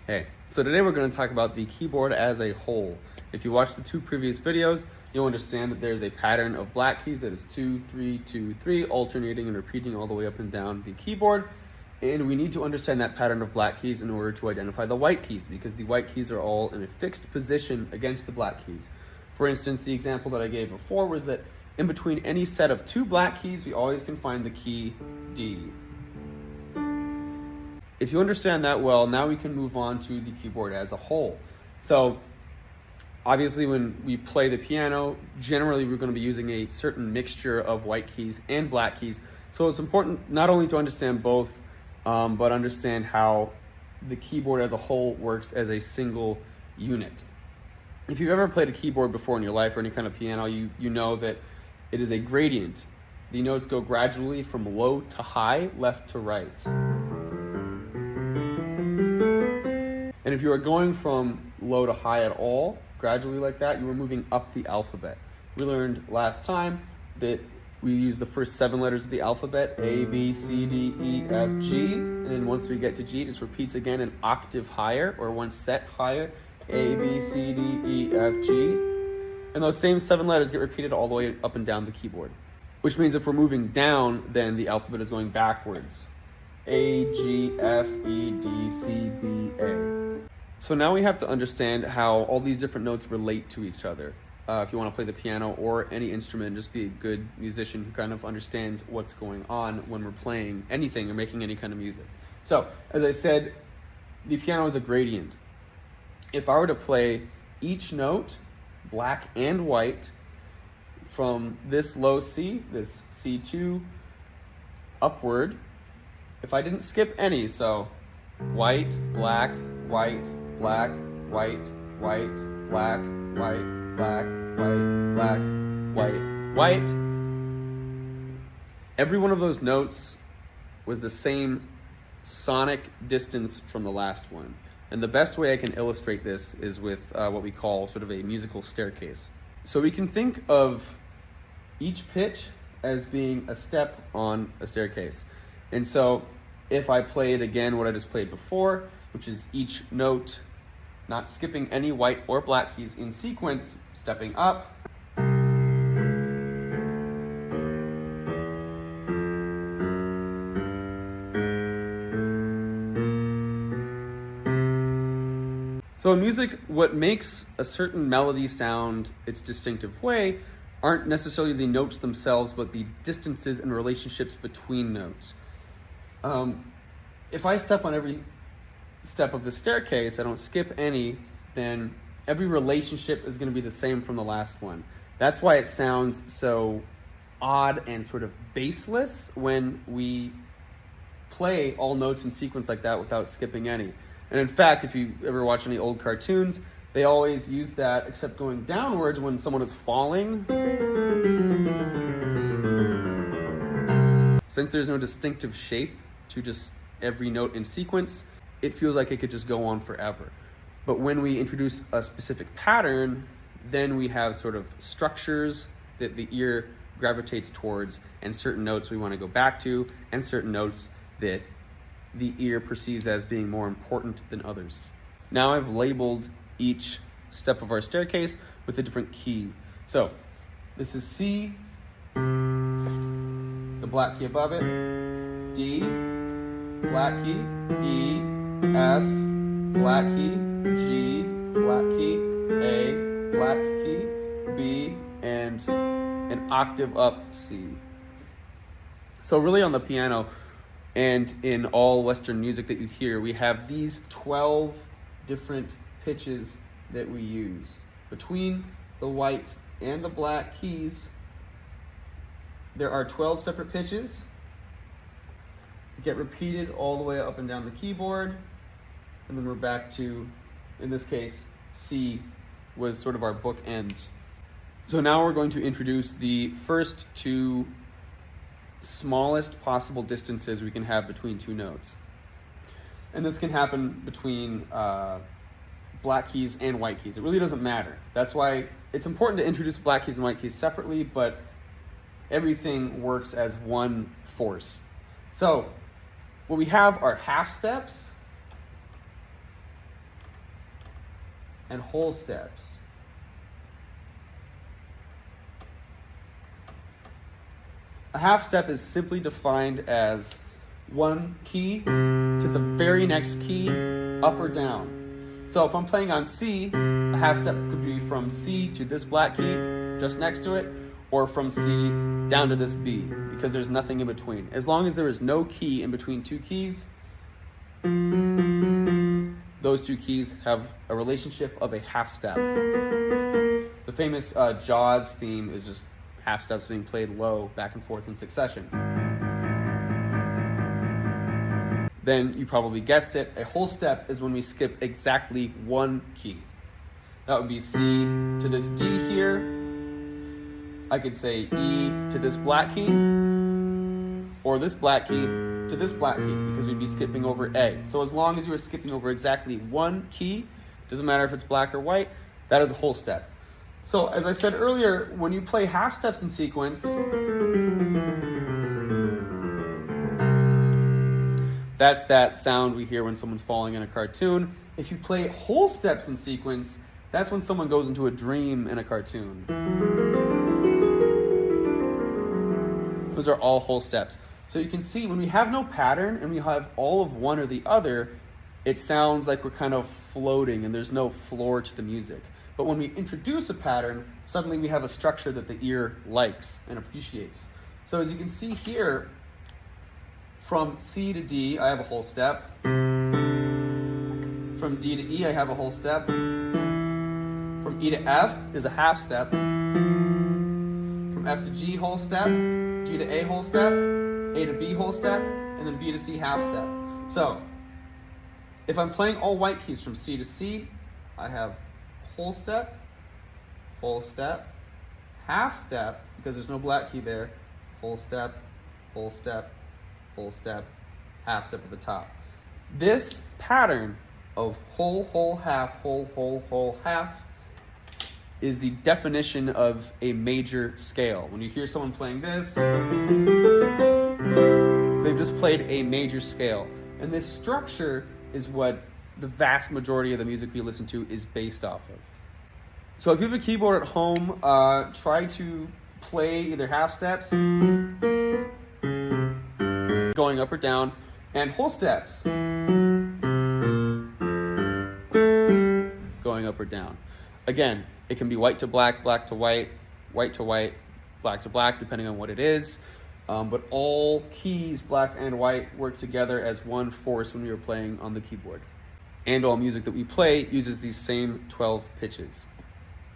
Hey, so today we're going to talk about the keyboard as a whole. If you watched the two previous videos, you'll understand that there's a pattern of black keys that is 2, 3, 2, 3, alternating and repeating all the way up and down the keyboard. And we need to understand that pattern of black keys in order to identify the white keys, because the white keys are all in a fixed position against the black keys. For instance, the example that I gave before was that in between any set of two black keys, we always can find the key D. If you understand that well, now we can move on to the keyboard as a whole. So obviously when we play the piano, generally we're going to be using a certain mixture of white keys and black keys. So it's important not only to understand both, but understand how the keyboard as a whole works as a single unit. If you've ever played a keyboard before in your life or any kind of piano, you know that it is a gradient. The notes go gradually from low to high, left to right. And if you are going from low to high at all, gradually like that, you are moving up the alphabet. We learned last time that we use the first 7 letters of the alphabet, A, B, C, D, E, F, G. And then once we get to G, it just repeats again an octave higher, or one set higher, A, B, C, D, E, F, G. And those same 7 letters get repeated all the way up and down the keyboard. Which means if we're moving down, then the alphabet is going backwards. A, G, F, E, D, C, B, A. So now we have to understand how all these different notes relate to each other. If you want to play the piano or any instrument, just be a good musician who kind of understands what's going on when we're playing anything or making any kind of music. So, as I said, the piano is a gradient. If I were to play each note, black and white, from this low C, this C2, upward, if I didn't skip any, so white, black, white, black, white, white, black, white, black, white, black, white, white, every one of those notes was the same sonic distance from the last one. And the best way I can illustrate this is with what we call sort of a musical staircase. So we can think of each pitch as being a step on a staircase. And so if I played again what I just played before, which is each note, not skipping any white or black keys in sequence, stepping up, so in music, what makes a certain melody sound its distinctive way aren't necessarily the notes themselves, but the distances and relationships between notes. If I step on every step of the staircase, I don't skip any, then every relationship is going to be the same from the last one. That's why it sounds so odd and sort of baseless when we play all notes in sequence like that without skipping any. And in fact, if you ever watch any old cartoons, they always use that, except going downwards when someone is falling. Since there's no distinctive shape to just every note in sequence, it feels like it could just go on forever. But when we introduce a specific pattern, then we have sort of structures that the ear gravitates towards, and certain notes we want to go back to, and certain notes that the ear perceives as being more important than others. Now I've labeled each step of our staircase with a different key. So this is C, the black key above it, D, black key, E, F, black key, G, black key, A, black key, B, and an octave up C. So really on the piano and in all Western music that you hear, we have these 12 different pitches that we use. Between the white and the black keys, there are 12 separate pitches that get repeated all the way up and down the keyboard. And then we're back to, in this case, C was sort of our bookends. So now we're going to introduce the first 2 smallest possible distances we can have between 2 notes. And this can happen between black keys and white keys. It really doesn't matter. That's why it's important to introduce black keys and white keys separately, but everything works as one force. So what we have are half steps and whole steps. A half step is simply defined as one key to the very next key, up or down. So if I'm playing on C, a half step could be from C to this black key just next to it, or from C down to this B, because there's nothing in between. As long as there is no key in between two keys, those two keys have a relationship of a half step. The famous Jaws theme is just half steps being played low, back and forth in succession. Then you probably guessed it, a whole step is when we skip exactly one key. That would be C to this D here. I could say E to this black key, or this black key to this black key, because we'd be skipping over A. So as long as you are skipping over exactly one key, doesn't matter if it's black or white, that is a whole step. So as I said earlier, when you play half steps in sequence, that's that sound we hear when someone's falling in a cartoon. If you play whole steps in sequence, that's when someone goes into a dream in a cartoon. Those are all whole steps. So you can see when we have no pattern and we have all of one or the other, it sounds like we're kind of floating and there's no floor to the music. But when we introduce a pattern, suddenly we have a structure that the ear likes and appreciates. So as you can see here, from C to D, I have a whole step. From D to E, I have a whole step. From E to F is a half step. From F to G, whole step. G to A, whole step. A to B, whole step. And then B to C, half step. So, if I'm playing all white keys from C to C, I have whole step, half step, because there's no black key there, whole step, whole step, whole step, half step at the top. This pattern of whole, half, whole, half is the definition of a major scale. When you hear someone playing this, they've just played a major scale. And this structure is what the vast majority of the music we listen to is based off of. So if you have a keyboard at home, try to play either half steps, going up or down, and whole steps, going up or down. Again, it can be white to black, black to white, black to black, depending on what it is. But all keys, black and white, work together as one force when we are playing on the keyboard. And all music that we play uses these same 12 pitches.